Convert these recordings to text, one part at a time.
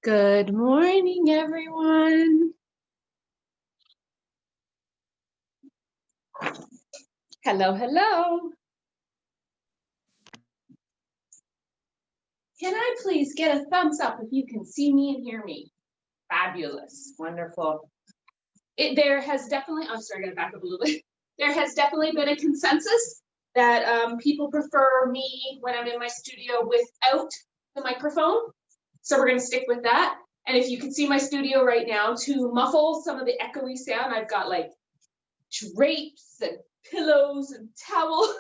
Good morning, everyone. Hello, hello. Can I please get a thumbs up if you can see me and hear me? Fabulous, wonderful. There has definitely, I'm sorry, I gotta back up a little bit. There has definitely been a consensus that people prefer me when I'm in my studio without the microphone. So we're gonna stick with that. And if you can see my studio right now, to muffle some of the echoey sound, I've got like drapes and pillows and towels.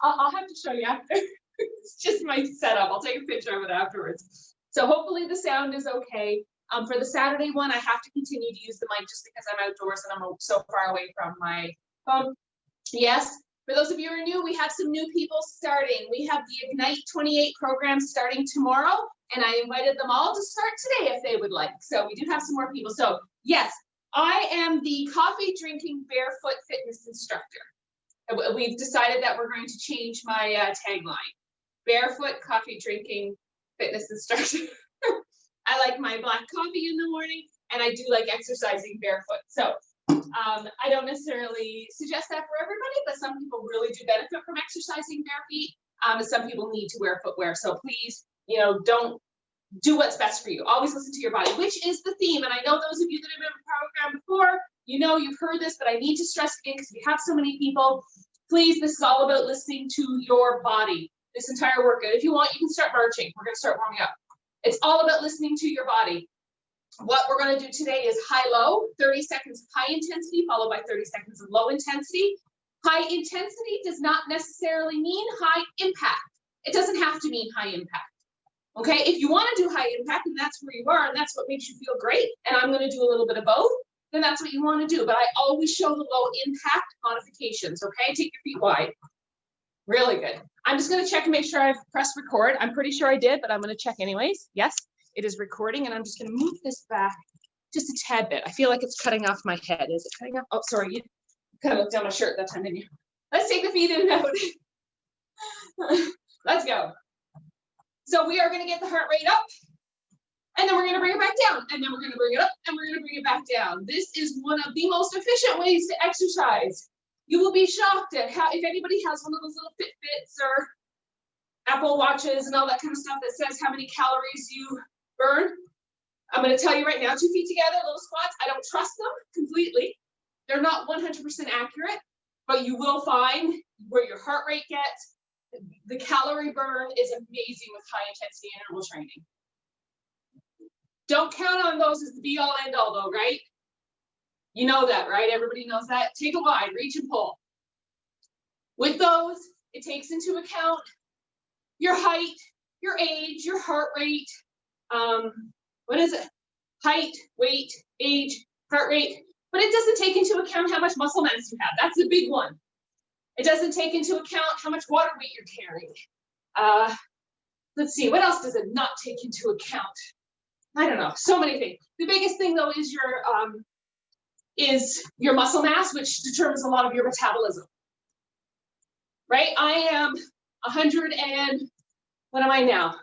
I'll have to show you after. It's just my setup. I'll take a picture of it afterwards. So hopefully the sound is okay. For the Saturday one, I have to continue to use the mic just because I'm outdoors and I'm so far away from my phone. Yes, for those of you who are new, we have some new people starting. We have the Ignite 28 program starting tomorrow, and I invited them all to start today if they would like. So we do have some more people. So yes, I am the coffee drinking barefoot fitness instructor. We've decided that we're going to change my tagline. Barefoot coffee drinking fitness instructor. I like my black coffee in the morning, and I do like exercising barefoot. So I don't necessarily suggest that for everybody, but some people really do benefit from exercising bare feet. And some people need to wear footwear. So please, don't do what's best for you. Always listen to your body, which is the theme. And I know those of you that have been in the program before, you've heard this, but I need to stress again because we have so many people. Please, this is all about listening to your body. This entire workout. If you want, you can start marching. We're going to start warming up. It's all about listening to your body. What we're going to do today is high-low, 30 seconds of high intensity, followed by 30 seconds of low intensity. High intensity does not necessarily mean high impact. It doesn't have to mean high impact. Okay, if you want to do high impact and that's where you are and that's what makes you feel great, and I'm going to do a little bit of both, then that's what you want to do. But I always show the low impact modifications, okay? Take your feet wide. Really good. I'm just going to check and make sure I've pressed record. I'm pretty sure I did, but I'm going to check anyways. Yes, it is recording, and I'm just going to move this back just a tad bit. I feel like it's cutting off my head. Is it cutting off? Oh, sorry. You kind of looked down my shirt that time, didn't you? Let's take the feet in and out. Let's go. So we are going to get the heart rate up, and then we're going to bring it back down, and then we're going to bring it up, and we're going to bring it back down. This is one of the most efficient ways to exercise. You will be shocked at how, if anybody has one of those little Fitbits or Apple Watches and all that kind of stuff that says how many calories you burn. I'm going to tell you right now, 2 feet together, little squats. I don't trust them completely. They're not 100% accurate, but you will find where your heart rate gets. The calorie burn is amazing with high intensity interval training. Don't count on those as the be all end all though, right? You know that, right? Everybody knows that. Take a wide, reach and pull. With those, it takes into account your height, your age, your heart rate. What is it? Height, weight, age, heart rate. But it doesn't take into account how much muscle mass you have. That's the big one. It doesn't take into account how much water weight you're carrying. Let's see, what else does it not take into account? I don't know, so many things. The biggest thing though is your muscle mass, which determines a lot of your metabolism. Right? I am 100 and, what am I now?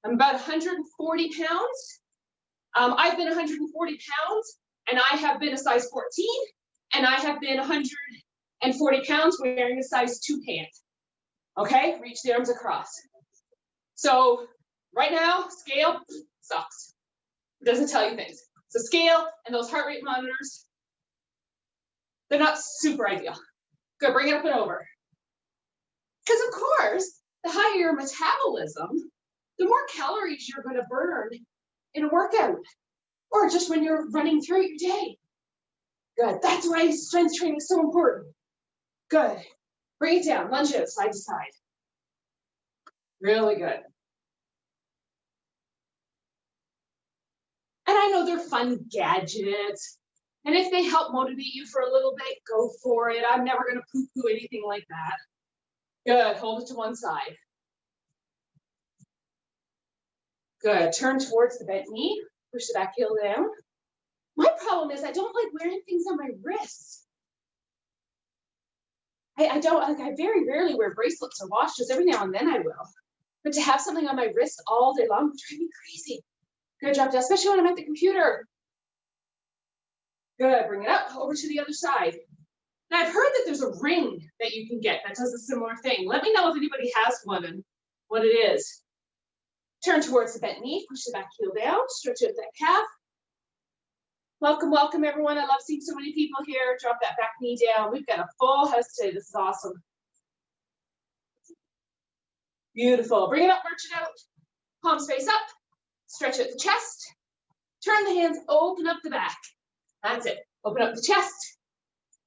I'm about 140 pounds. I've been 140 pounds, and I have been a size 14, and I have been 140 pounds wearing a size 2 pant. Okay? Reach the arms across. So right now, scale sucks. It doesn't tell you things. So scale and those heart rate monitors, they're not super ideal. Good, bring it up and over. Because of course, the higher your metabolism, the more calories you're going to burn in a workout or just when you're running throughout your day. Good, that's why strength training is so important. Good, bring it down, lunge it side to side. Really good. And I know they're fun gadgets. And if they help motivate you for a little bit, go for it. I'm never going to poo-poo anything like that. Good, hold it to one side. Good, turn towards the bent knee. Push the back heel down. My problem is I don't like wearing things on my wrists. I very rarely wear bracelets or watches. Every now and then I will. But to have something on my wrist all day long would drive me crazy. Good, drop down, especially when I'm at the computer. Good, bring it up, over to the other side. Now I've heard that there's a ring that you can get that does a similar thing. Let me know if anybody has one and what it is. Turn towards the bent knee, push the back heel down, stretch out that calf. Welcome, welcome everyone. I love seeing so many people here. Drop that back knee down. We've got a full house today. This is awesome. Beautiful. Bring it up, march it out. Palms face up. Stretch out the chest. Turn the hands, open up the back. That's it. Open up the chest.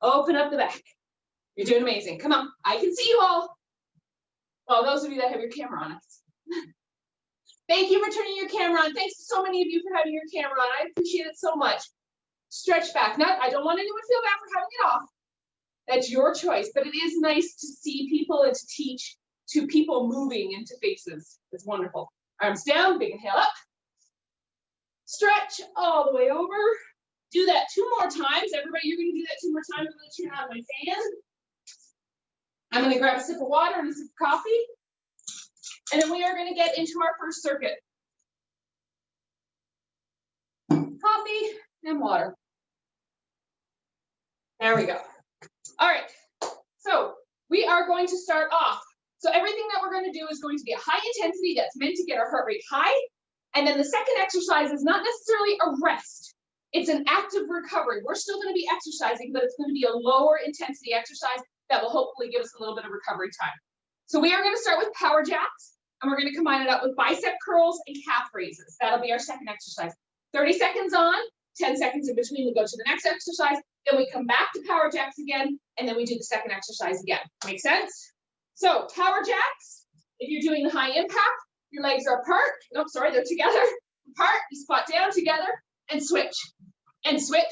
Open up the back. You're doing amazing. Come on. I can see you all. Well, those of you that have your camera on. Thank you for turning your camera on. Thanks to so many of you for having your camera on. I appreciate it so much. Stretch back. Now, I don't want anyone to feel bad for having it off. That's your choice, but it is nice to see people and to teach to people moving into faces. It's wonderful. Arms down, big inhale up. Stretch all the way over. Do that 2 more times. Everybody, you're going to do that 2 more times. I'm going to turn on my fan. I'm going to grab a sip of water and a sip of coffee. And then we are going to get into our first circuit. Coffee and water. There we go. All right. So we are going to start off. So everything that we're going to do is going to be a high intensity that's meant to get our heart rate high. And then the second exercise is not necessarily a rest. It's an active recovery. We're still going to be exercising, but it's going to be a lower intensity exercise that will hopefully give us a little bit of recovery time. So we are going to start with power jacks, and we're going to combine it up with bicep curls and calf raises. That'll be our second exercise. 30 seconds on, 10 seconds in between, we go to the next exercise, then we come back to power jacks again, and then we do the second exercise again. Make sense? So power jacks, if you're doing the high impact, your legs are apart. No, sorry, they're together. Apart, you squat down together and switch, and switch,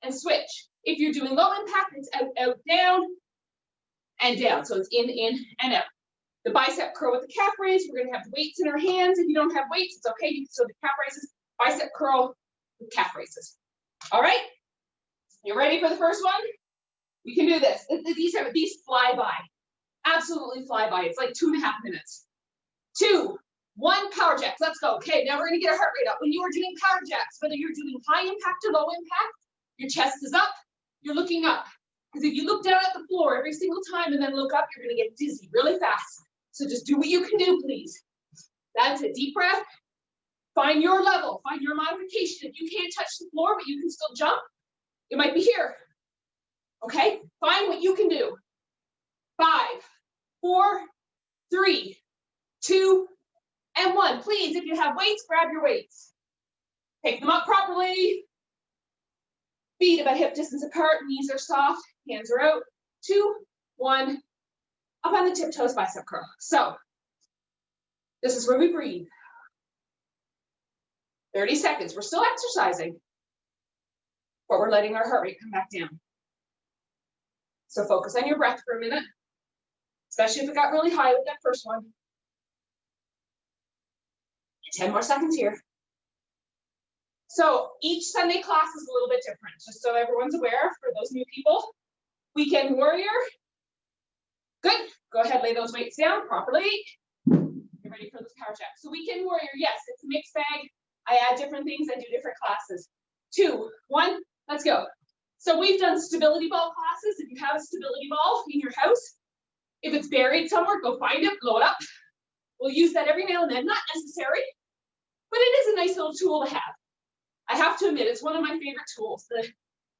and switch. If you're doing low impact, it's out, out, down, and down. So it's in, and out. The bicep curl with the calf raise, we're gonna have the weights in our hands. If you don't have weights, it's okay. You can still do calf raises, bicep curl with calf raises. All right, you ready for the first one? We can do this. These fly by. Absolutely fly by. It's like 2.5 minutes. 2, 1, power jacks. Let's go. Okay, now we're going to get our heart rate up. When you are doing power jacks, whether you're doing high impact or low impact, your chest is up, you're looking up. Because if you look down at the floor every single time and then look up, you're going to get dizzy really fast. So just do what you can do, please. That's it. Deep breath. Find your level. Find your modification. If you can't touch the floor, but you can still jump, you might be here. Okay? Find what you can do. 5, 4, 3, 2, and 1. Please, if you have weights, grab your weights. Pick them up properly. Feet about hip distance apart, knees are soft, hands are out. 2, 1, up on the tiptoes, bicep curl. So, this is where we breathe. 30 seconds, we're still exercising, but we're letting our heart rate come back down. So focus on your breath for a minute, especially if it got really high with that first one. 10 more seconds here. So each Sunday class is a little bit different, just so everyone's aware for those new people. Weekend warrior. Good. Go ahead, lay those weights down properly. Get ready for this power jack. So weekend warrior, yes, it's a mixed bag. I add different things, I do different classes. 2, 1, let's go. So we've done stability ball classes. If you have a stability ball in your house, if it's buried somewhere, go find it, blow it up. We'll use that every now and then, not necessary, but it is a nice little tool to have. I have to admit, it's one of my favorite tools, the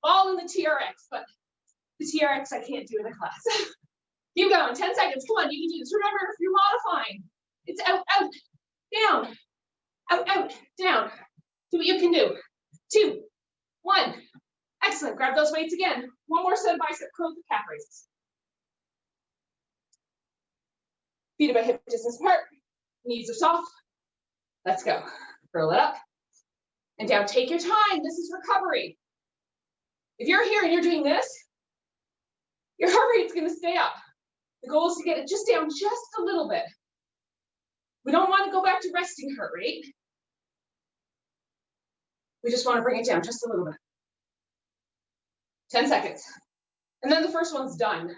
ball and the TRX, but the TRX I can't do in a class. Keep going, 10 seconds, come on, you can do this. Remember, if you're modifying, it's out, out, down, out, out, down. Do what you can do. 2, 1, excellent, grab those weights again. One more set of bicep curls with calf raises. Feet about hip distance apart, knees are soft. Let's go, curl it up. And down, take your time, this is recovery. If you're here and you're doing this, your heart rate's gonna stay up. The goal is to get it just down just a little bit. We don't wanna go back to resting heart rate. We just wanna bring it down just a little bit. 10 seconds. And then the first one's done.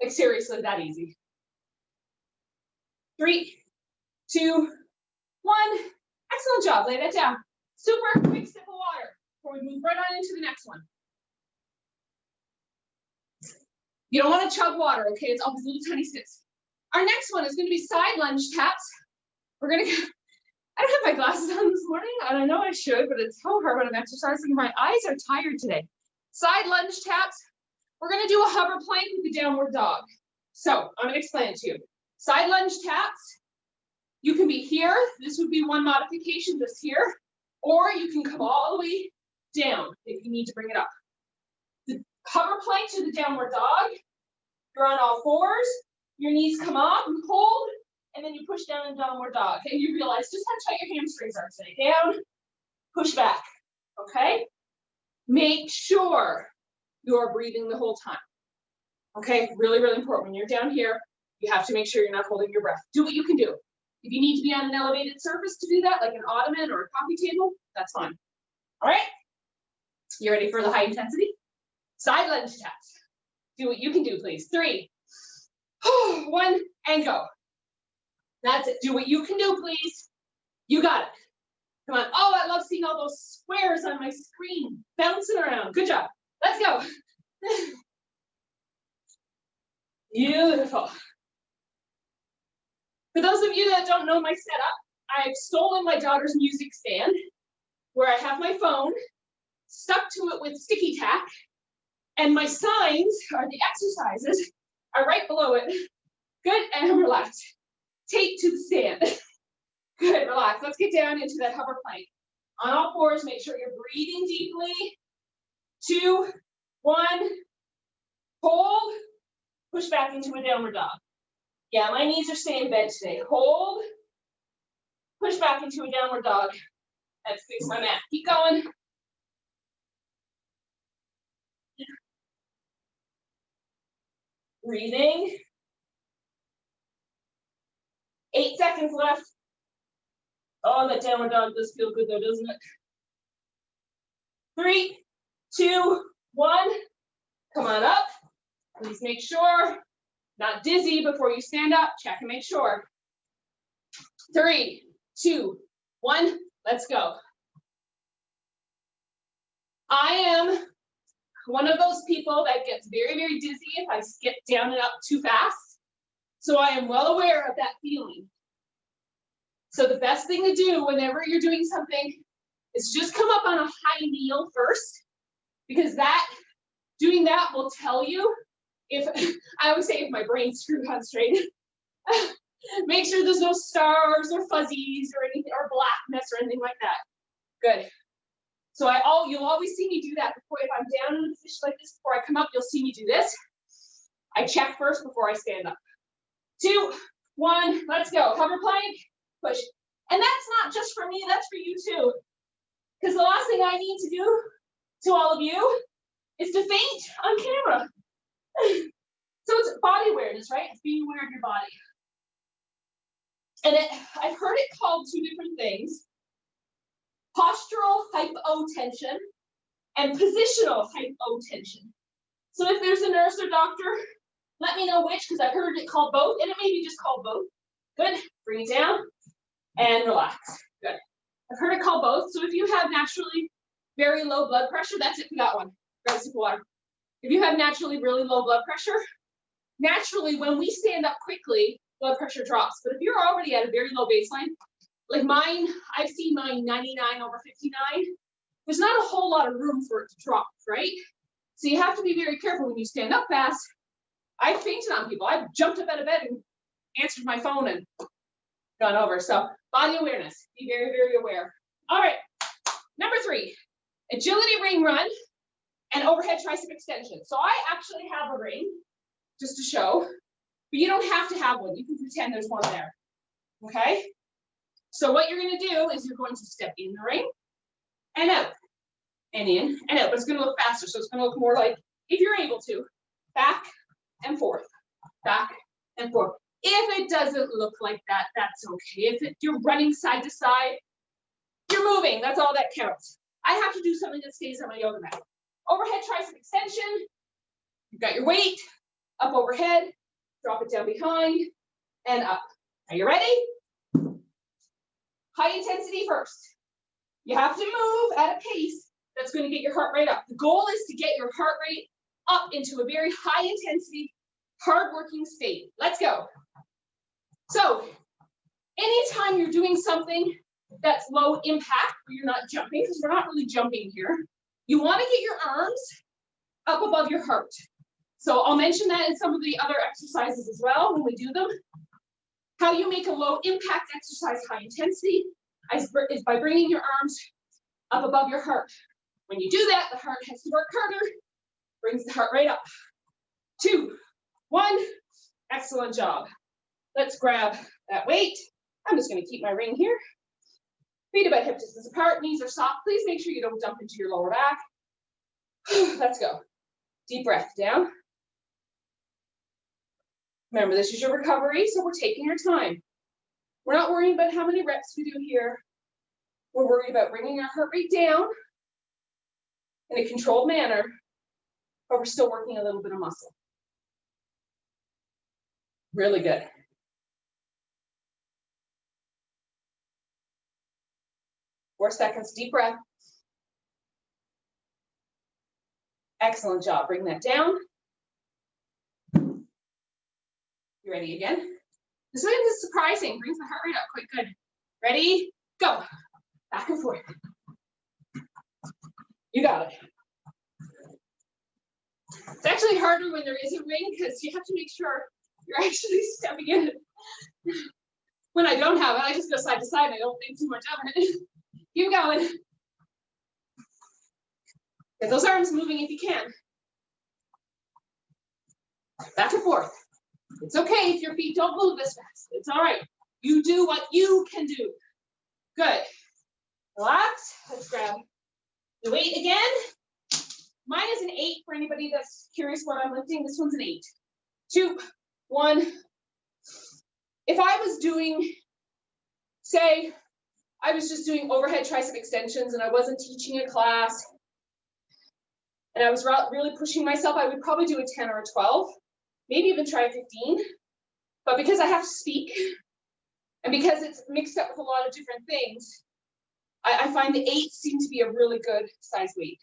Like seriously, that easy. 3, 2, 1. Excellent job. Lay that down. Super quick sip of water before we move right on into the next one. You don't want to chug water, okay? It's always little tiny sips. Our next one is going to be side lunge taps. We're going to get, I don't have my glasses on this morning, and I know I should, but it's so hard when I'm exercising. My eyes are tired today. Side lunge taps. We're going to do a hover plank with the downward dog. So I'm going to explain it to you. Side lunge taps. You can be here. This would be one modification, just here. Or you can come all the way down if you need to bring it up. The hover plank to the downward dog. You're on all fours. Your knees come up and hold. And then you push down in downward dog. And you realize just how tight your hamstrings are today. Down, push back. Okay? Make sure you are breathing the whole time. Okay? Really, really important. When you're down here, you have to make sure you're not holding your breath. Do what you can do. If you need to be on an elevated surface to do that, like an ottoman or a coffee table, that's fine. All right? You ready for the high intensity? Side lunge taps. Do what you can do, please. 3, 1, and go. That's it. Do what you can do, please. You got it. Come on. Oh, I love seeing all those squares on my screen bouncing around. Good job. Let's go. Beautiful. For those of you that don't know my setup, I've stolen my daughter's music stand where I have my phone stuck to it with sticky tack, and my signs are the exercises are right below it. Good, and relax. Tape to the stand. Good, relax. Let's get down into that hover plank. On all fours, make sure you're breathing deeply. 2, 1, hold, push back into a downward dog. Yeah, my knees are staying bent today. Hold, push back into a downward dog. Let's fix my mat. Keep going. Breathing. 8 seconds left. Oh, that downward dog does feel good though, doesn't it? 3, 2, 1. Come on up. Please make sure. Not dizzy before you stand up. Check and make sure. 3, 2, 1. Let's go. I am one of those people that gets very, very dizzy if I skip down and up too fast. So I am well aware of that feeling. So the best thing to do whenever you're doing something is just come up on a high kneel first, because doing that will tell you if, I always say if my brain's screwed on straight, make sure there's no stars or fuzzies or anything or blackness or anything like that. Good. So you'll always see me do that before. If I'm down in a position like this, before I come up, you'll see me do this. I check first before I stand up. 2, 1, let's go. Hover plank, push. And that's not just for me, that's for you too. Because the last thing I need to do to all of you is to faint on camera. So it's body awareness, right? It's being aware of your body. And I've heard it called 2 different things: postural hypotension and positional hypotension. So if there's a nurse or doctor, let me know which, because I've heard it called both, and it may be just called both. Good. Bring it down and relax. Good. I've heard it called both. So if you have naturally very low blood pressure, that's it for that one. Grab a sip of water. If you have naturally really low blood pressure, naturally when we stand up quickly, blood pressure drops. But if you're already at a very low baseline, like mine, I've seen mine 99/59. There's not a whole lot of room for it to drop, right? So you have to be very careful when you stand up fast. I've fainted on people. I've jumped up out of bed and answered my phone and gone over. So body awareness, be very, very aware. All right, number 3, agility ring run and overhead tricep extension. So I actually have a ring just to show, but you don't have to have one. You can pretend there's one there, okay? So what you're gonna do is you're going to step in the ring and out, and in and out, but it's gonna look faster. So it's gonna look more like, if you're able to, back and forth, back and forth. If it doesn't look like that, that's okay. If you're running side to side, you're moving, that's all that counts. I have to do something that stays on my yoga mat. Overhead tricep extension, you've got your weight, up overhead, drop it down behind, and up. Are you ready? High intensity first. You have to move at a pace that's going to get your heart rate up. The goal is to get your heart rate up into a very high intensity, hard-working state. Let's go. So anytime you're doing something that's low impact, where you're not jumping, because we're not really jumping here, you want to get your arms up above your heart. So I'll mention that in some of the other exercises as well when we do them. How you make a low impact exercise high intensity is by bringing your arms up above your heart. When you do that, the heart has to work harder, brings the heart rate up. 2, 1, excellent job. Let's grab that weight. I'm just going to keep my ring here. Feet about hip distance apart, knees are soft. Please make sure you don't dump into your lower back. Let's go. Deep breath down. Remember, this is your recovery, so we're taking your time. We're not worrying about how many reps we do here. We're worried about bringing our heart rate down in a controlled manner, but we're still working a little bit of muscle. Really good. Four seconds, deep breath. Excellent job. Bring that down. You ready again? This one is surprising. Brings the heart rate up quite good. Ready? Go. Back and forth. You got it. It's actually harder when there is a ring because you have to make sure you're actually stepping in. When I don't have it, I just go side to side and I don't think too much of it. Keep going. Get those arms moving if you can. Back and forth. It's okay if your feet don't move as fast. It's all right. You do what you can do. Good. Relax. Let's grab the weight again. Mine is an 8 for anybody that's curious what I'm lifting. This one's an 8. 2, 1. If I was doing, say, I was just doing overhead tricep extensions and I wasn't teaching a class and I was really pushing myself, I would probably do a 10 or a 12, maybe even try a 15. But because I have to speak and because it's mixed up with a lot of different things, I find the 8 seem to be a really good size weight.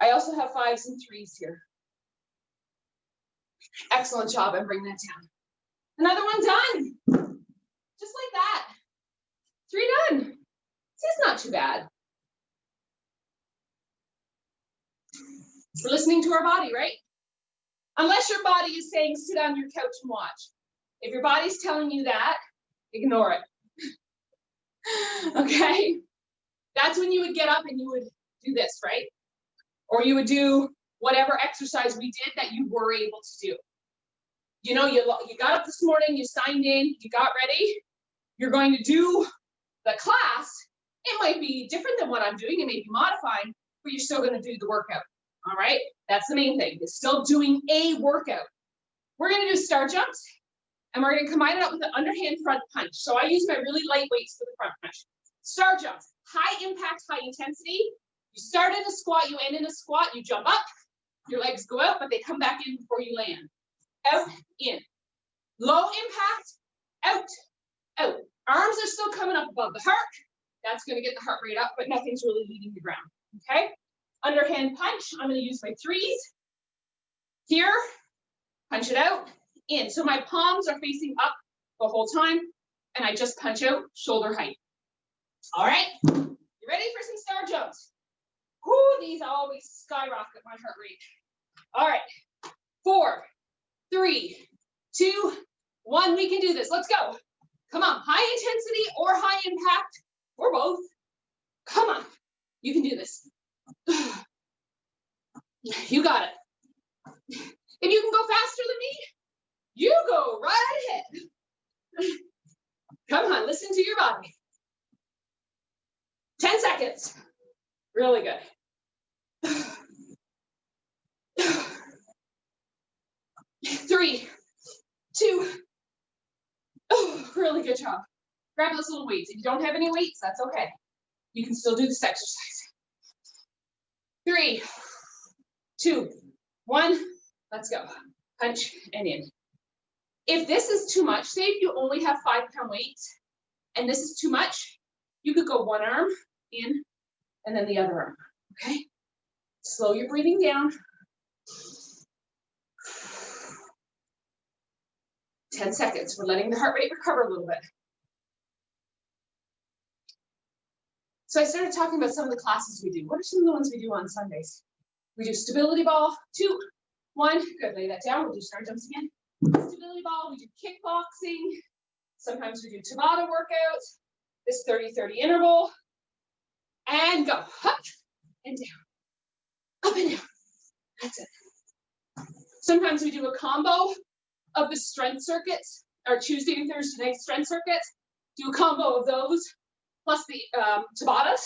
I also have 5s and 3s here. Excellent job, and bring that down. Another one done. Just like that. 3 done. See, it's not too bad. We're listening to our body, right? Unless your body is saying, sit on your couch and watch. If your body's telling you that, ignore it. Okay? That's when you would get up and you would do this, right? Or you would do whatever exercise we did that you were able to do. You know, you got up this morning, you signed in, you got ready. You're going to do the class. It might be different than what I'm doing. It may be modifying, but you're still going to do the workout. All right? That's the main thing. It's still doing a workout. We're going to do star jumps, and we're going to combine it up with an underhand front punch. So I use my really light weights for the front punch. Star jumps, high impact, high intensity. You start in a squat, you end in a squat, you jump up, your legs go out, but they come back in before you land. Out, in. Low impact, out, out. Arms are still coming up above the heart. That's going to get the heart rate up, but nothing's really leaving the ground. Okay? Underhand punch, I'm going to use my 3s. Here, punch it out, in. So my palms are facing up the whole time, and I just punch out shoulder height. All right? You ready for some star jumps? Whoo, these always skyrocket my heart rate. All right, 4, 3, 2, 1. We can do this. Let's go. Come on, high intensity or high impact, or both. Come on, you can do this. You got it. If you can go faster than me, you go right ahead. Come on, listen to your body. 10 seconds. Really good. 3, 2. Oh, really good job. Grab those little weights. If you don't have any weights, that's okay. You can still do this exercise. 3, 2, 1. Let's go. Punch and in. If this is too much, say if you only have 5-pound weights, and this is too much, you could go one arm in and then the other arm, okay? Slow your breathing down. 10 seconds. We're letting the heart rate recover a little bit. So I started talking about some of the classes we do. What are some of the ones we do on Sundays? We do stability ball, 2, 1. Good, lay that down. We'll do star jumps again. Stability ball, we do kickboxing. Sometimes we do Tabata workouts. This 30-30 interval. And go. Up and down. Up and down. That's it. Sometimes we do a combo of the strength circuits, our Tuesday and Thursday night strength circuits. Do a combo of those, plus the Tabatas,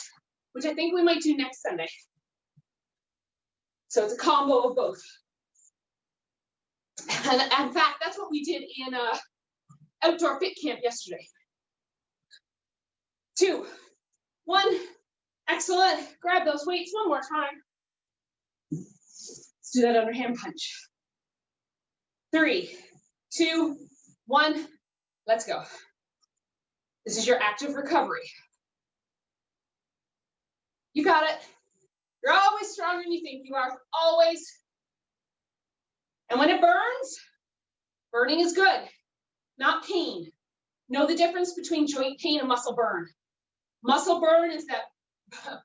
which I think we might do next Sunday. So it's a combo of both. And in fact, that's what we did in outdoor fit camp yesterday. 2, 1, excellent. Grab those weights one more time. Let's do that underhand punch. 3, 2, 1, let's go. This is your active recovery. You got it. You're always stronger than you think you are, always. And when it burns, burning is good, not pain. Know the difference between joint pain and muscle burn. Muscle burn is that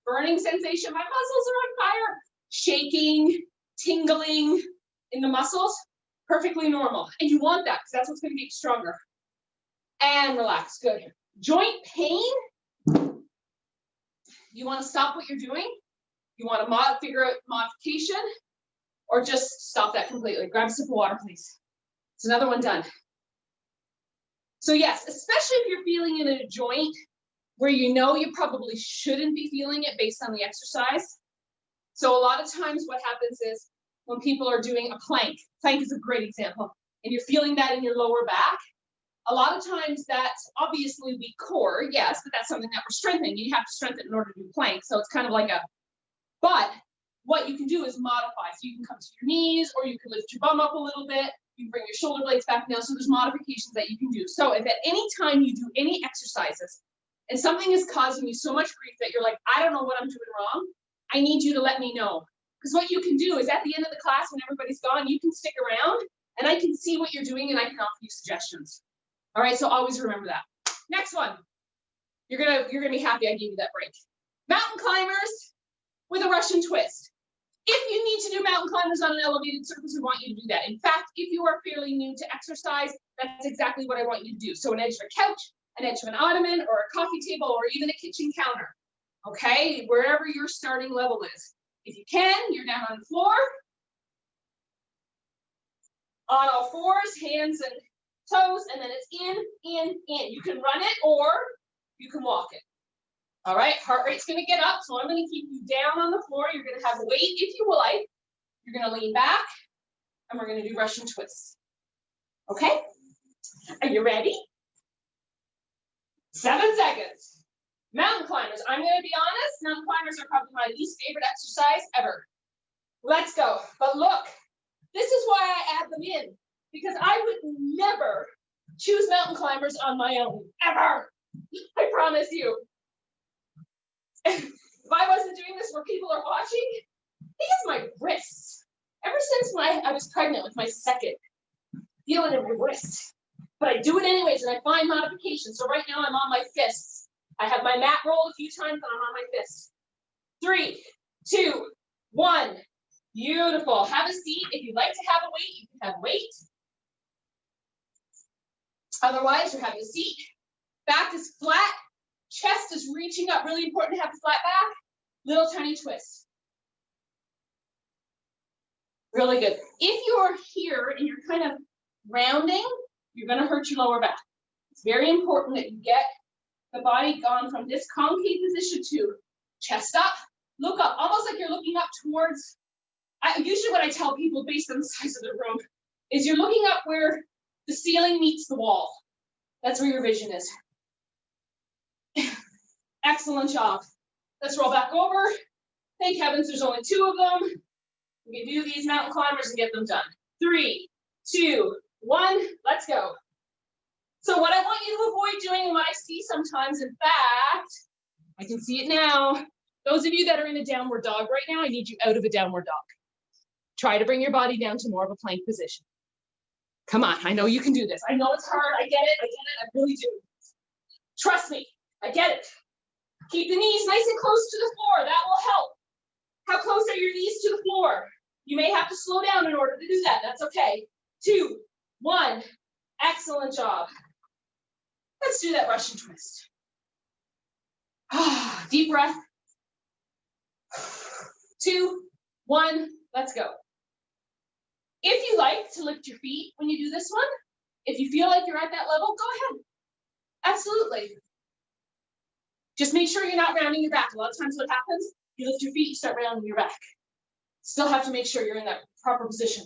burning sensation. My muscles are on fire, shaking, tingling in the muscles, perfectly normal. And you want that because that's what's going to get you stronger. And relax, good. Joint pain, you want to stop what you're doing. You want to figure out modification, or just stop that completely. Grab a sip of water, please. It's another one done. So yes, especially if you're feeling in a joint where you know you probably shouldn't be feeling it based on the exercise. So a lot of times what happens is when people are doing a plank is a great example, and you're feeling that in your lower back, a lot of times that's obviously weak core, yes, but that's something that we're strengthening. You have to strengthen in order to do plank. So it's kind of like but what you can do is modify. So you can come to your knees, or you can lift your bum up a little bit. You can bring your shoulder blades back down. So there's modifications that you can do. So if at any time you do any exercises and something is causing you so much grief that you're like, I don't know what I'm doing wrong, I need you to let me know. Because what you can do is at the end of the class, when everybody's gone, you can stick around and I can see what you're doing and I can offer you suggestions. All right, so always remember that. Next one. You're gonna be happy I gave you that break. Mountain climbers with a Russian twist. If you need to do mountain climbers on an elevated surface, we want you to do that. In fact, if you are fairly new to exercise, that's exactly what I want you to do. So an edge of a couch, an edge of an ottoman, or a coffee table, or even a kitchen counter. Okay, wherever your starting level is. If you can, you're down on the floor. On all fours, hands and toes, and then it's in. You can run it or you can walk it. All right, heart rate's gonna get up, so I'm gonna keep you down on the floor. You're gonna have a weight if you like. You're gonna lean back, and we're gonna do Russian twists. Okay? Are you ready? 7 seconds. Mountain climbers. I'm gonna be honest, mountain climbers are probably my least favorite exercise ever. Let's go. But look, this is why I add them in, because I would never choose mountain climbers on my own, ever. I promise you. If I wasn't doing this where people are watching, because my wrists, ever since I was pregnant with my second, feeling in my wrist. But I do it anyways, and I find modifications. So right now I'm on my fists. I have my mat rolled a few times, and I'm on my fists. 3, 2, 1. Beautiful. Have a seat. If you'd like to have a weight, you can have weight. Otherwise, you're having a seat. Back is flat. Chest is reaching up. Really important to have a flat back. Little tiny twist. Really good. If you're here and you're kind of rounding, you're going to hurt your lower back. It's very important that you get the body gone from this concave position to chest up, look up, almost like you're looking up towards, usually what I tell people based on the size of the room is you're looking up where the ceiling meets the wall. That's where your vision is. Excellent job. Let's roll back over. Thank heavens there's only 2 of them. We can do these mountain climbers and get them done. 3, 2, 1, let's go. So what I want you to avoid doing, and what I see sometimes, in fact, I can see it now. Those of you that are in a downward dog right now, I need you out of a downward dog. Try to bring your body down to more of a plank position. Come on, I know you can do this. I know it's hard, I get it, I really do. Trust me, I get it. Keep the knees nice and close to the floor, that will help. How close are your knees to the floor? You may have to slow down in order to do that, that's okay. 2, 1, excellent job. Let's do that Russian twist. Deep breath. 2, 1, let's go. If you like to lift your feet when you do this one, if you feel like you're at that level, go ahead. Absolutely. Just make sure you're not rounding your back. A lot of times what happens, you lift your feet, you start rounding your back. Still have to make sure you're in that proper position.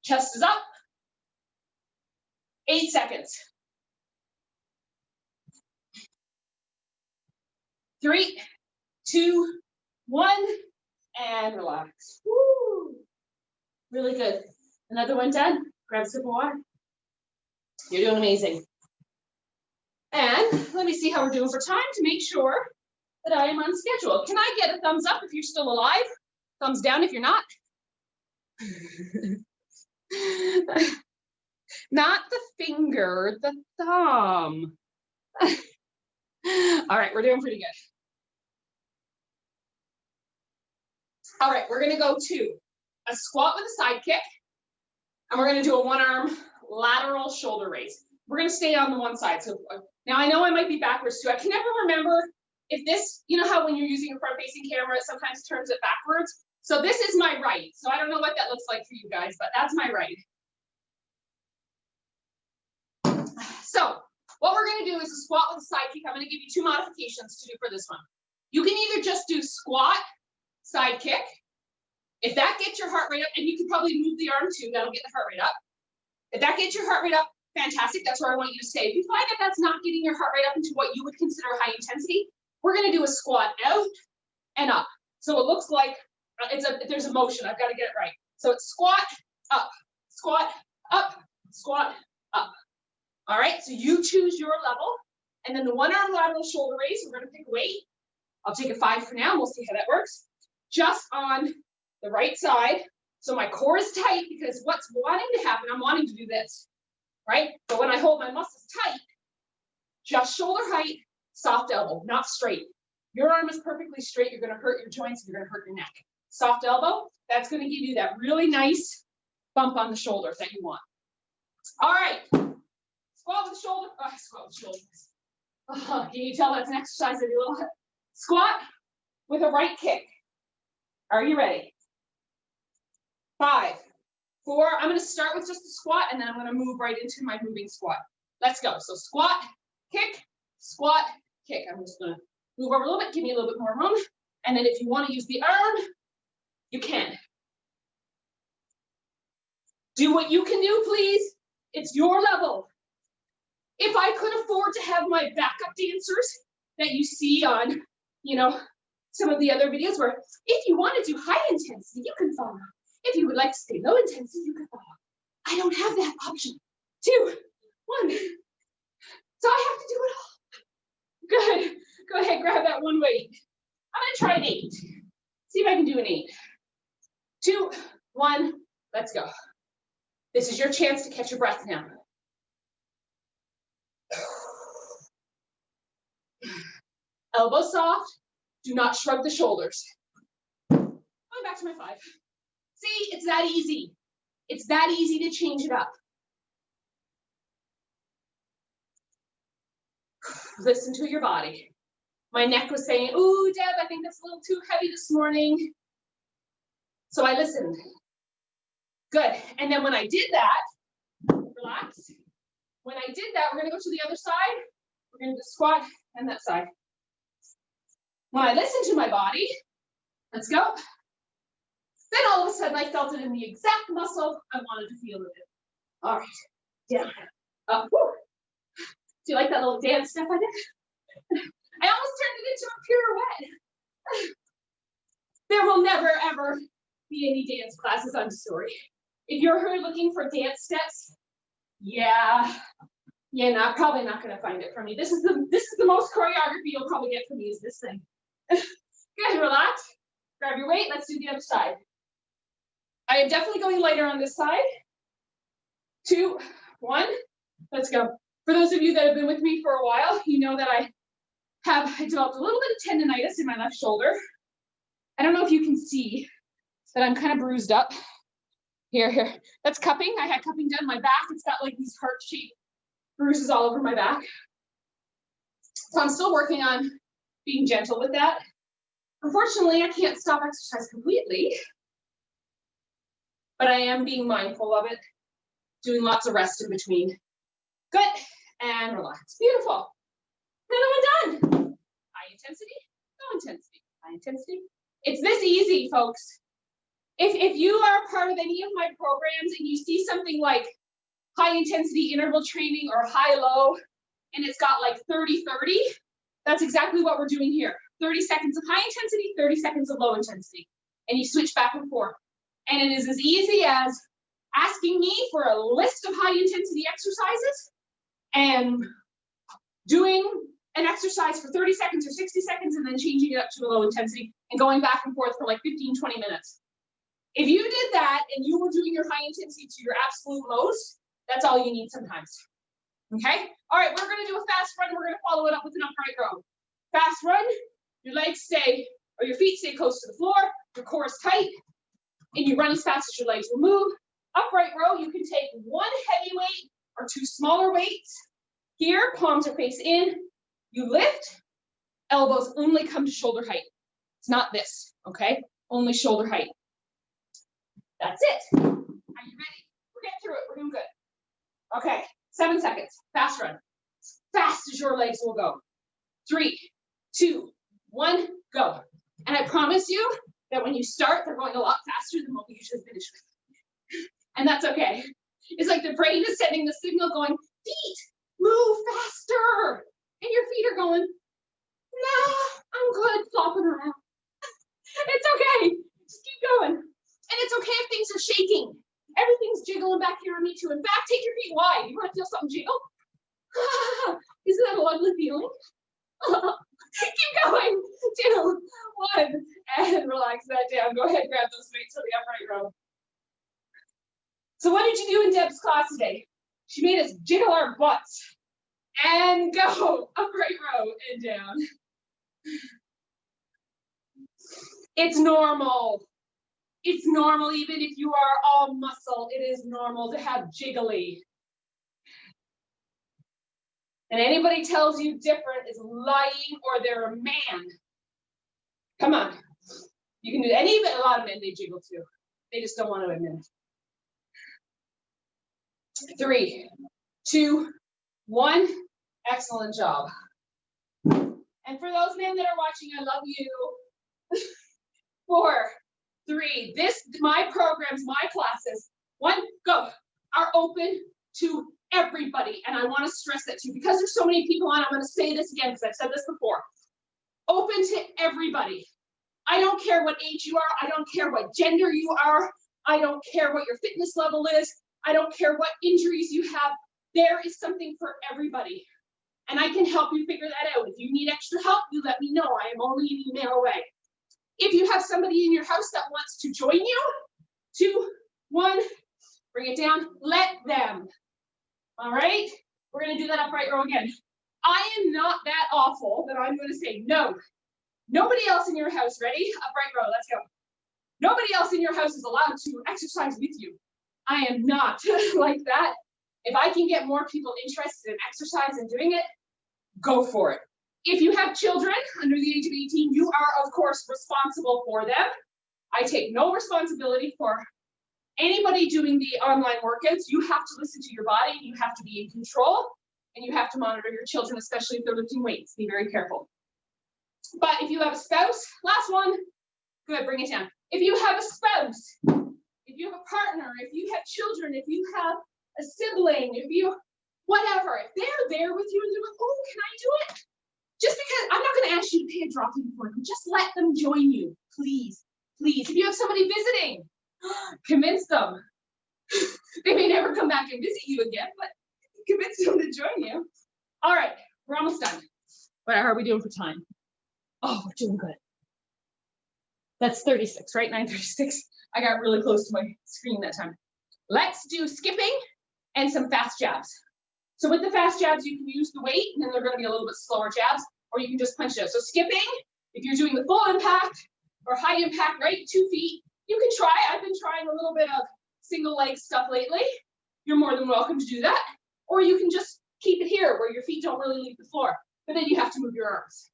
Chest is up. 8 seconds. 3, 2, 1, and relax. Woo. Really good. Another one done. Grab a sip of water. You're doing amazing. And let me see how we're doing for time to make sure that I am on schedule. Can I get a thumbs up if you're still alive? Thumbs down if you're not. Not the finger, the thumb. All right, we're doing pretty good. All right, we're gonna go to a squat with a side kick, and we're gonna do a one-arm lateral shoulder raise. We're gonna stay on the one side. So now I know I might be backwards too. I can never remember if this, you know how when you're using a front-facing camera, it sometimes turns it backwards. So this is my right. So I don't know what that looks like for you guys, but that's my right. So what we're gonna do is a squat with a side kick. I'm gonna give you 2 modifications to do for this one. You can either just do squat, side kick. If that gets your heart rate up, and you can probably move the arm too, that'll get the heart rate up. If that gets your heart rate up, fantastic, that's where I want you to stay. If you find that that's not getting your heart rate up into what you would consider high intensity, we're gonna do a squat out and up. So it looks like there's a motion, I've gotta get it right. So it's squat, up, squat, up, squat, up. All right, so you choose your level. And then the one arm lateral shoulder raise, we're gonna pick a weight. I'll take a 5 for now, and we'll see how that works. Just on the right side. So my core is tight because what's wanting to happen, I'm wanting to do this, right? But when I hold my muscles tight, just shoulder height, soft elbow, not straight. Your arm is perfectly straight, you're gonna hurt your joints, you're gonna hurt your neck. Soft elbow, that's gonna give you that really nice bump on the shoulders that you want. All right, squat with the shoulder, squat with the shoulders. Can you tell that's an exercise I do a lot? Squat with a right kick. Are you ready? 5, 4, I'm gonna start with just a squat and then I'm gonna move right into my moving squat. Let's go. So squat, kick, squat, kick. I'm just gonna move over a little bit, give me a little bit more room. And then if you wanna use the arm, you can. Do what you can do, please. It's your level. If I could afford to have my backup dancers that you see on, some of the other videos where if you want to do high intensity, you can follow. If you would like to stay low intensity, you can follow. I don't have that option. 2, 1. So I have to do it all. Good. Go ahead, grab that one weight. I'm gonna try an 8. See if I can do an 8. 2, 1, let's go. This is your chance to catch your breath now. Elbow soft. Do not shrug the shoulders. Going back to my 5. See, it's that easy. It's that easy to change it up. Listen to your body. My neck was saying, ooh, Deb, I think that's a little too heavy this morning. So I listened. Good. And then when I did that, relax. When I did that, we're gonna go to the other side. We're gonna do squat and that side. When I listened to my body, let's go. Then all of a sudden I felt it in the exact muscle I wanted to feel it in. All right, down, up, woo. Do you like that little dance step I did? I almost turned it into a pirouette. There will never, ever be any dance classes, I'm sorry. If you're looking for dance steps, Yeah. Yeah, no, I'm probably not gonna find it from me. This is the most choreography you'll probably get from me is this thing. Good, relax. Grab your weight, let's do the other side. I am definitely going lighter on this side. 2, 1, let's go. For those of you that have been with me for a while, you know that I developed a little bit of tendonitis in my left shoulder. I don't know if you can see that I'm kind of bruised up. Here. That's cupping. I had cupping done. My back, it's got like these heart-shaped bruises all over my back. So I'm still working on being gentle with that. Unfortunately, I can't stop exercise completely, but I am being mindful of it, doing lots of rest in between. Good, and relax. Beautiful. Another one done. High intensity, low intensity, high intensity. It's this easy, folks. If you are part of any of my programs and you see something like high intensity interval training or high-low, and it's got like 30-30, that's exactly what we're doing here. 30 seconds of high intensity, 30 seconds of low intensity. And you switch back and forth. And it is as easy as asking me for a list of high intensity exercises and doing an exercise for 30 seconds or 60 seconds and then changing it up to a low intensity and going back and forth for like 15, 20 minutes. If you did that and you were doing your high intensity to your absolute most, that's all you need sometimes. Okay? All right, we're gonna do a fast run. We're gonna follow it up with an upright row. Fast run, your legs stay, or your feet stay close to the floor, your core is tight, and you run as fast as your legs will move. Upright row, you can take 1 heavy weight or 2 smaller weights. Here, palms are face in. You lift, elbows only come to shoulder height. It's not this, okay? Only shoulder height. That's it. Are you ready? We're getting through it. We're doing good. Okay, 7 seconds. Fast run. As fast as your legs will go. 3, 2, 1, go. And I promise you that when you start, they're going a lot faster than what we usually finish with. And that's okay. It's like the brain is sending the signal going, feet, move faster. And your feet are going, nah, I'm good, flopping around. It's okay. Just keep going. And it's okay if things are shaking. Everything's jiggling back here on me too. In fact, take your feet wide. You want to feel something jiggle? Isn't that a lovely feeling? Keep going. 2, 1, and relax that down. Go ahead, grab those weights for the upright row. So what did you do in Deb's class today? She made us jiggle our butts. And go. Upright row and down. It's normal. It's normal even if you are all muscle. It is normal to have jiggly. And anybody tells you different is lying or they're a man. Come on. You can do a lot of men, they jiggle too. They just don't want to admit it. 3, 2, 1. Excellent job. And for those men that are watching, I love you. 4, 3. My programs, my classes, 1, go, are open to everybody. And I want to stress that too, because there's so many people on, I'm going to say this again, because I've said this before. Open to everybody. I don't care what age you are. I don't care what gender you are. I don't care what your fitness level is. I don't care what injuries you have. There is something for everybody. And I can help you figure that out. If you need extra help, you let me know. I am only an email away. If you have somebody in your house that wants to join you, 2, 1, bring it down, let them. All right, we're gonna do that upright row again. I am not that awful that I'm gonna say no. Nobody else in your house, ready? Upright row, let's go. Nobody else in your house is allowed to exercise with you. I am not like that. If I can get more people interested in exercise and doing it, go for it. If you have children under the age of 18, you are, of course, responsible for them. I take no responsibility for anybody doing the online workouts. You have to listen to your body, you have to be in control, and you have to monitor your children, especially if they're lifting weights. Be very careful. But if you have a spouse, last one, good, bring it down. If you have a spouse, if you have a partner, if you have children, if you have a sibling, if you, whatever, if they're there with you and they're like, oh, can I do it? Just because, I'm not gonna ask you to pay a drop-in for it, but just let them join you, please, please. If you have somebody visiting, convince them. They may never come back and visit you again, but convince them to join you. All right, we're almost done. What are we doing for time? Oh, we're doing good. That's 36, right? 9:36. I got really close to my screen that time. Let's do skipping and some fast jabs. So with the fast jabs, you can use the weight, and then they're going to be a little bit slower jabs, or you can just punch it out. So skipping, if you're doing the full impact or high impact, right, 2 feet, you can try. I've been trying a little bit of single leg stuff lately. You're more than welcome to do that. Or you can just keep it here where your feet don't really leave the floor, but then you have to move your arms.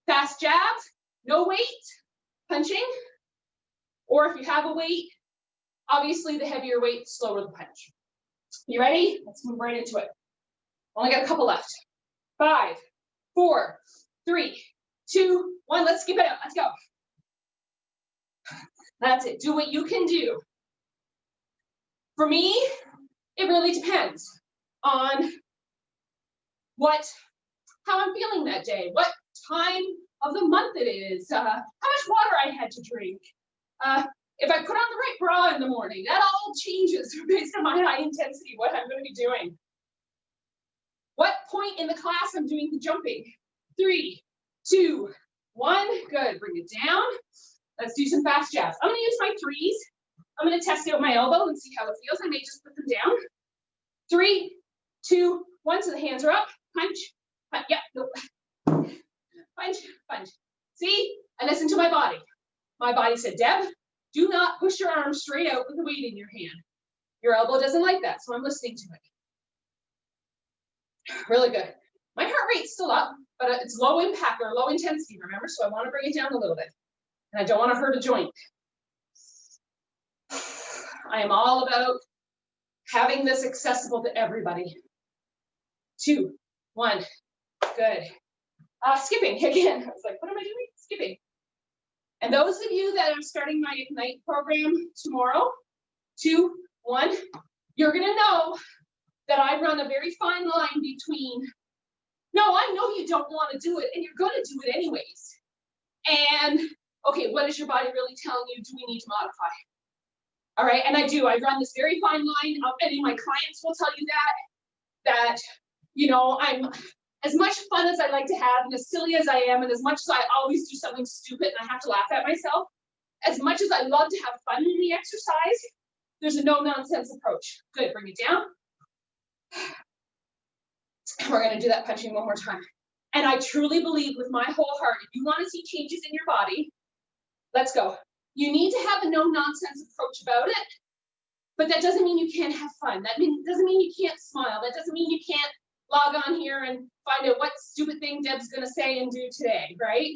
Fast jabs, no weight, punching. Or if you have a weight, obviously the heavier weight, the slower the punch. You ready? Let's move right into it. Only got a couple left. 5, 4, 3, 2, 1. Let's skip it out. Let's go. That's it. Do what you can do. For me, it really depends on how I'm feeling that day, what time of the month it is, how much water I had to drink, if I put on the right bra in the morning. That all changes based on my high intensity, what I'm going to be doing. What point in the class I'm doing the jumping. 3, 2, 1. Good. Bring it down. Let's do some fast jabs. I'm going to use my 3s. I'm going to test out my elbow and see how it feels. I may just put them down. 3, 2, 1. So the hands are up. Punch. Punch. Yeah. Go. Punch. Punch. See? I listened to my body. My body said, Deb, do not push your arm straight out with the weight in your hand. Your elbow doesn't like that, so I'm listening to it. Really good. My heart rate's still up, but it's low impact or low intensity, remember? So I want to bring it down a little bit. And I don't want to hurt a joint. I am all about having this accessible to everybody. 2, 1. Good. Skipping again. I was like, what am I doing? Skipping. And those of you that are starting my Ignite program tomorrow, 2, 1, you're going to know that I run a very fine line between, no, I know you don't want to do it, and you're going to do it anyways. And, okay, what is your body really telling you? Do we need to modify? All right, and I do. I run this very fine line. Any of my clients will tell you that, you know, I'm as much fun as I like to have, and as silly as I am, and as much as I always do something stupid and I have to laugh at myself, as much as I love to have fun in the exercise, there's a no-nonsense approach. Good, bring it down. We're going to do that punching one more time. And I truly believe with my whole heart, if you want to see changes in your body, let's go. You need to have a no-nonsense approach about it, but that doesn't mean you can't have fun. That doesn't mean you can't smile. That doesn't mean you can't log on here and find out what stupid thing Deb's going to say and do today, right?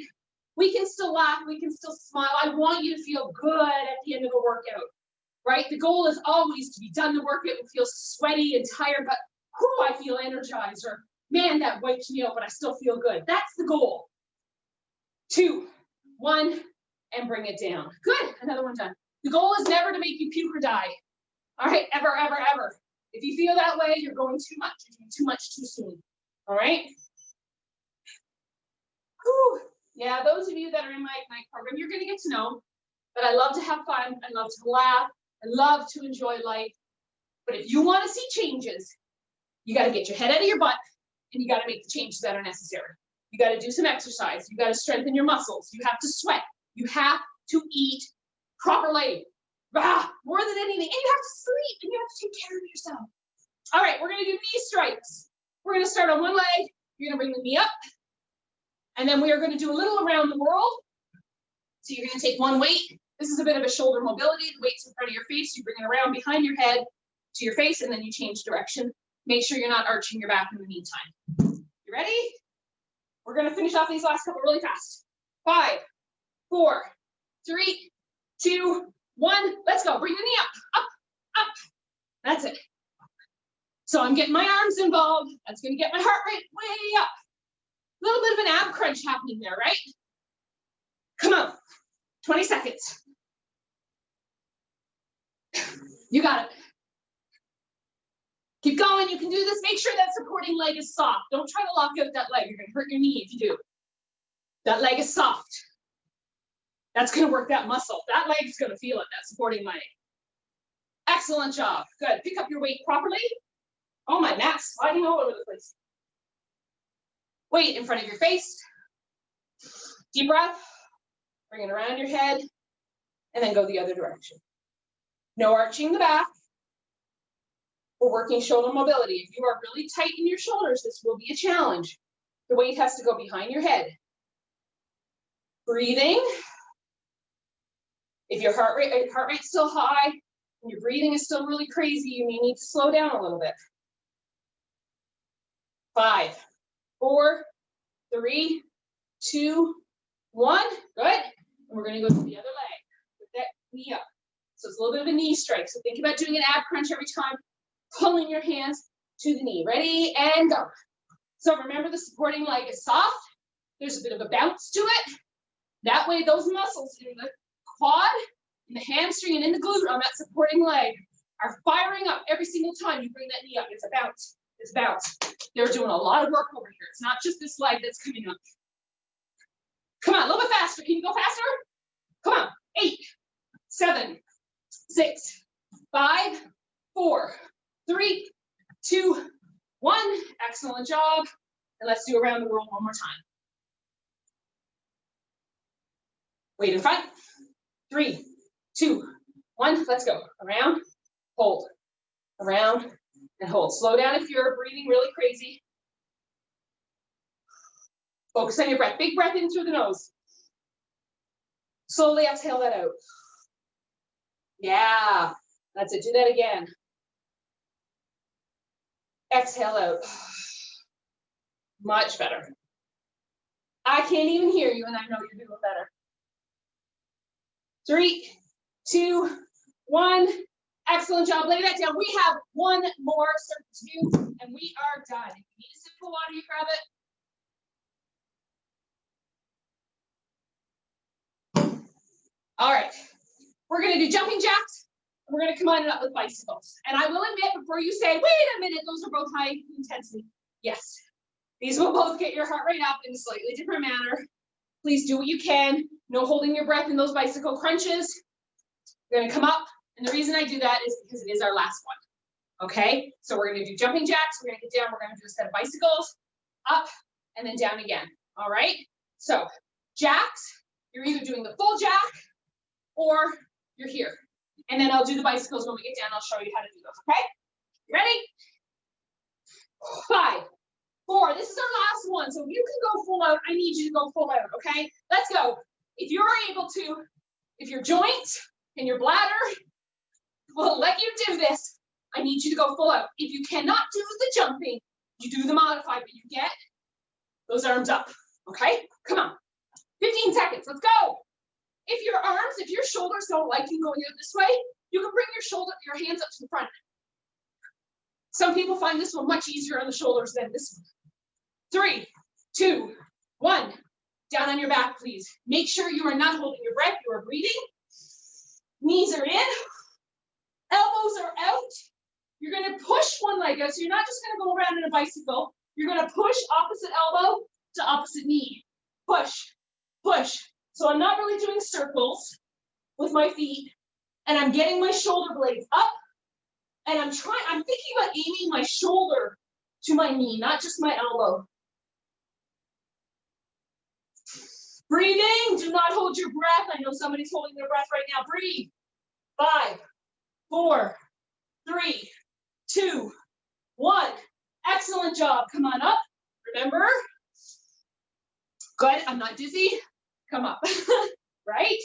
We can still laugh. We can still smile. I want you to feel good at the end of a workout, right? The goal is always to be done the workout and feel sweaty and tired, but whoo, I feel energized, or man, that wiped me out, but I still feel good. That's the goal. 2, 1, and bring it down. Good, another one done. The goal is never to make you puke or die. All right, ever, ever, ever. If you feel that way, you're going too much. You're doing too much too soon. All right? Whew. Yeah, those of you that are in my Ignite program, you're going to get to know that I love to have fun. I love to laugh. I love to enjoy life. But if you want to see changes, you got to get your head out of your butt, and you got to make the changes that are necessary. You got to do some exercise. You got to strengthen your muscles. You have to sweat. You have to eat properly. More than anything. And you have to sleep, and you have to take care of yourself. All right, we're going to do knee strikes. We're going to start on one leg. You're going to bring the knee up. And then we are going to do a little around the world. So you're going to take one weight. This is a bit of a shoulder mobility. The weight's in front of your face. You bring it around behind your head to your face, and then you change direction. Make sure you're not arching your back in the meantime. You ready? We're going to finish off these last couple really fast. 5, 4, 3, 2, 1. Let's go. Bring the knee up, up, up. That's it. So I'm getting my arms involved. That's going to get my heart rate way up. A little bit of an ab crunch happening there, right? Come on. 20 seconds. You got it. Keep going. You can do this. Make sure that supporting leg is soft. Don't try to lock out that leg. You're going to hurt your knee if you do. That leg is soft. That's going to work that muscle. That leg's going to feel it, that supporting leg. Excellent job. Good. Pick up your weight properly. Oh, my mat's sliding all over the place. Weight in front of your face. Deep breath. Bring it around your head. And then go the other direction. No arching the back. We're working shoulder mobility. If you are really tight in your shoulders, this will be a challenge. The weight has to go behind your head. Breathing. If your heart rate's still high and your breathing is still really crazy, you may need to slow down a little bit. 5, 4, 3, 2, 1. Good. And we're going to go to the other leg. Put that knee up. So it's a little bit of a knee strike. So think about doing an ab crunch every time, pulling your hands to the knee. Ready and go. So remember, the supporting leg is soft. There's a bit of a bounce to it. That way those muscles in the quad, in the hamstring, and in the glute on that supporting leg are firing up every single time you bring that knee up. It's a bounce. It's a bounce. They're doing a lot of work over here. It's not just this leg that's coming up. Come on, a little bit faster. Can you go faster? Come on. 8, 7, 6, 5, 4, 3, 2, 1. Excellent job. And let's do around the world one more time. Weight in front. 3, 2, 1. Let's go. Around, hold, around, and hold. Slow down if you're breathing really crazy. Focus on your breath. Big breath in through the nose. Slowly exhale that out. Yeah, that's it. Do that again. Exhale out. Much better. I can't even hear you, and I know you're doing better. 3, 2, 1. Excellent job. Lay that down. We have one more circle to do, and we are done. If you need a sip of water, you grab it. All right. We're going to do jumping jacks. We're going to combine it up with bicycles. And I will admit, before you say, wait a minute, those are both high intensity. Yes. These will both get your heart rate up in a slightly different manner. Please do what you can. No holding your breath in those bicycle crunches. You're going to come up. And the reason I do that is because it is our last one. Okay? So we're going to do jumping jacks. We're going to get down. We're going to do a set of bicycles, up, and then down again. All right? So jacks, you're either doing the full jack or you're here. And then I'll do the bicycles when we get down. I'll show you how to do those. Okay? You ready? 5, 4. This is our last one. So if you can go full out, I need you to go full out. Okay? Let's go. If you're able to, if your joints and your bladder will let you do this, I need you to go full out. If you cannot do the jumping, you do the modified, but you get those arms up. Okay? Come on. 15 seconds. Let's go. If your arms, if your shoulders don't like you going out this way, you can bring your hands up to the front. Some people find this one much easier on the shoulders than this one. 3, 2, 1. Down on your back, please. Make sure you are not holding your breath. You are breathing. Knees are in. Elbows are out. You're going to push one leg out. So you're not just going to go around in a bicycle. You're going to push opposite elbow to opposite knee. Push, push. So I'm not really doing circles with my feet. And I'm getting my shoulder blades up. And I'm thinking about aiming my shoulder to my knee, not just my elbow. Breathing. Do not hold your breath. I know somebody's holding their breath right now. Breathe. 5, 4, 3, 2, 1. Excellent job. Come on up. Remember? Good. I'm not dizzy. Come up. Right?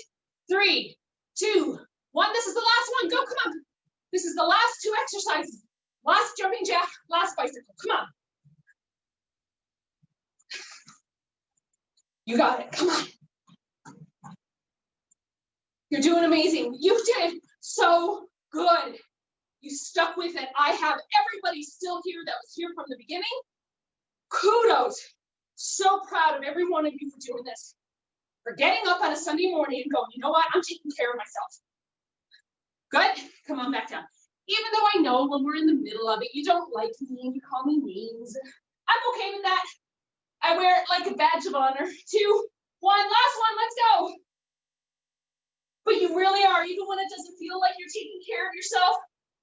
3, 2, 1. This is the last one. Go. Come on. This is the last 2 exercises. Last jumping jack, last bicycle. Come on. You got it. Come on. You're doing amazing. You did so good. You stuck with it. I have everybody still here that was here from the beginning. Kudos. So proud of every one of you for doing this. For getting up on a Sunday morning and going, you know what? I'm taking care of myself. Good. Come on back down. Even though I know when we're in the middle of it, you don't like me and you call me names. I'm okay with that. I wear it like a badge of honor. 2, 1, last one, let's go. But you really are, even when it doesn't feel like you're taking care of yourself,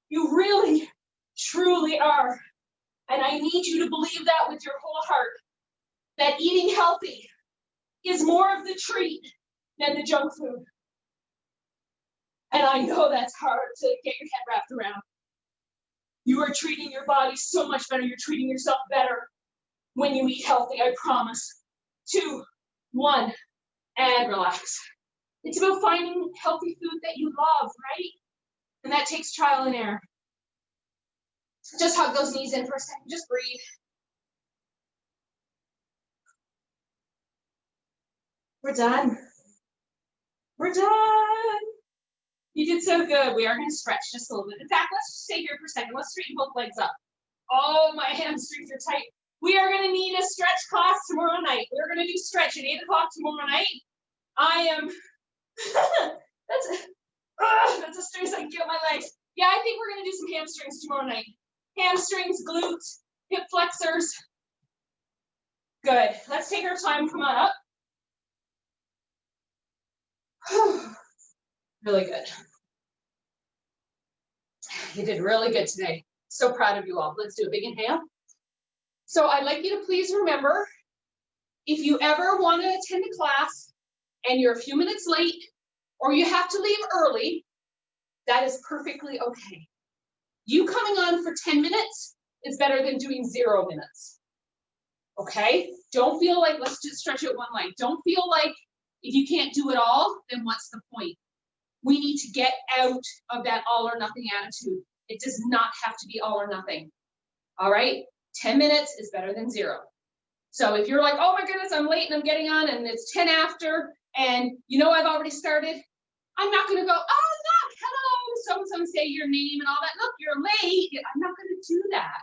you really, truly are. And I need you to believe that with your whole heart, that eating healthy is more of the treat than the junk food. And I know that's hard to get your head wrapped around. You are treating your body so much better. You're treating yourself better when you eat healthy, I promise. 2, 1, and relax. It's about finding healthy food that you love, right? And that takes trial and error. Just hug those knees in for a second. Just breathe. We're done. We're done. You did so good. We are going to stretch just a little bit. In fact, let's just stay here for a second. Let's straighten both legs up. Oh, my hamstrings are tight. We are going to need a stretch class tomorrow night. We're going to do stretch at 8 o'clock tomorrow night. I am, that's a stress I can get my legs. Yeah, I think we're going to do some hamstrings tomorrow night. Hamstrings, glutes, hip flexors. Good. Let's take our time. Come on up. Really good. You did really good today. So proud of you all. Let's do a big inhale. So I'd like you to please remember, if you ever want to attend a class and you're a few minutes late or you have to leave early, that is perfectly okay. You coming on for 10 minutes is better than doing 0 minutes. Okay? Don't feel like, let's just stretch it one leg. Don't feel like if you can't do it all, then what's the point? We need to get out of that all or nothing attitude. It does not have to be all or nothing. All right? 10 minutes is better than 0. So if you're like, oh my goodness, I'm late and I'm getting on and it's 10 after and you know I've already started, I'm not going to go, oh look, hello, so-and-so, say your name and all that. Look, you're late. I'm not going to do that,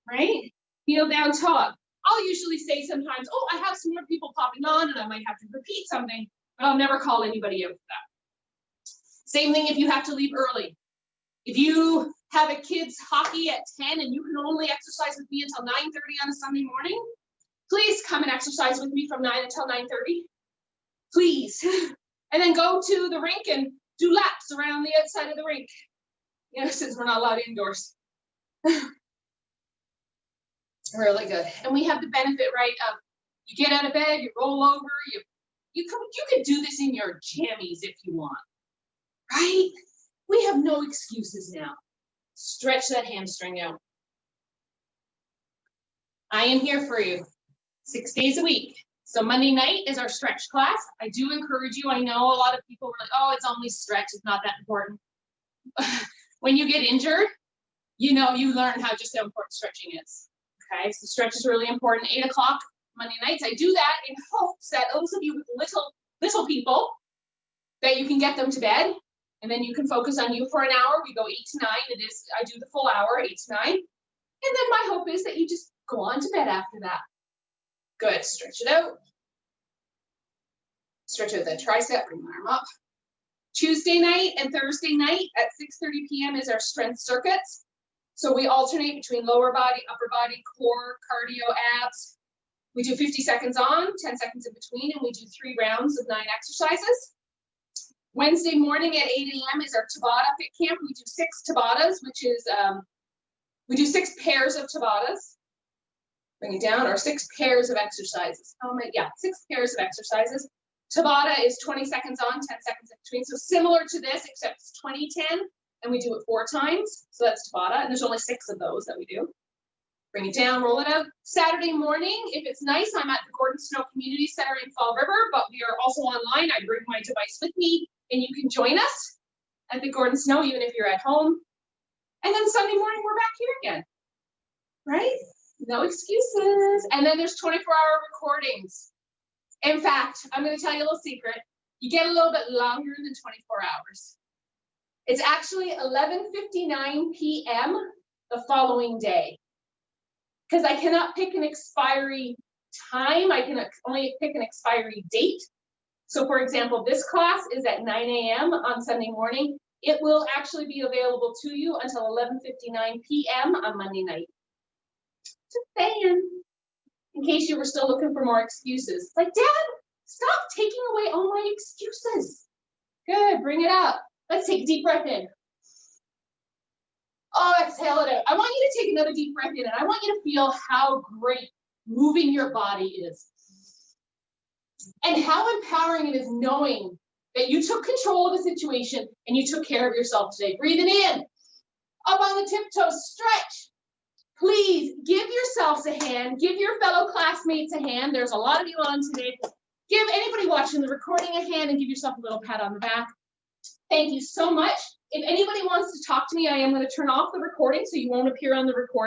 right? Heel down, talk. I'll usually say sometimes, oh, I have some more people popping on and I might have to repeat something, but I'll never call anybody out for that. Same thing if you have to leave early. If you have a kid's hockey at 10 and you can only exercise with me until 9:30 on a Sunday morning, please come and exercise with me from 9 until 9:30. Please. And then go to the rink and do laps around the outside of the rink. You know, since we're not allowed indoors. Really good. And we have the benefit, right, of you get out of bed, you roll over, you can do this in your jammies if you want, right? We have no excuses now. Stretch that hamstring out. I am here for you 6 days a week. So Monday night is our stretch class. I do encourage you. I know a lot of people were like, oh, it's only stretch. It's not that important. When you get injured, you know, you learn how important stretching is. Okay, so stretch is really important. 8 o'clock Monday nights. I do that in hopes that those of you with little people, that you can get them to bed. And then you can focus on you for an hour. We go 8 to 9. I do the full hour, 8 to 9. And then my hope is that you just go on to bed after that. Good, stretch it out. Stretch out that tricep, bring my arm up. Tuesday night and Thursday night at 6:30 p.m. is our strength circuits. So we alternate between lower body, upper body, core, cardio, abs. We do 50 seconds on, 10 seconds in between, and we do 3 rounds of 9 exercises. Wednesday morning at 8 a.m. is our Tabata Fit Camp. We do 6 Tabatas, which is, we do 6 pairs of Tabatas. Bring it down, or 6 pairs of exercises. 6 pairs of exercises. Tabata is 20 seconds on, 10 seconds in between. So similar to this, except it's 20-10, and we do it 4 times. So that's Tabata, and there's only 6 of those that we do. Bring it down, roll it out. Saturday morning, if it's nice, I'm at the Gordon Snow Community Center in Fall River, but we are also online. I bring my device with me, and you can join us at the Gordon Snow, even if you're at home. And then Sunday morning, we're back here again, right? No excuses. And then there's 24-hour recordings. In fact, I'm going to tell you a little secret. You get a little bit longer than 24 hours. It's actually 11:59 p.m. the following day. Because I cannot pick an expiry time. I can only pick an expiry date. So for example, this class is at 9 a.m. on Sunday morning. It will actually be available to you until 11:59 p.m. on Monday night. Just saying, in case you were still looking for more excuses. Like, Dad, stop taking away all my excuses. Good, bring it up. Let's take a deep breath in. Oh, exhale it out. I want you to take another deep breath in, and I want you to feel how great moving your body is. And how empowering it is knowing that you took control of the situation and you took care of yourself today. Breathing in, up on the tiptoes, stretch. Please give yourselves a hand. Give your fellow classmates a hand. There's a lot of you on today. Give anybody watching the recording a hand and give yourself a little pat on the back. Thank you so much. If anybody wants to talk to me, I am going to turn off the recording so you won't appear on the recording.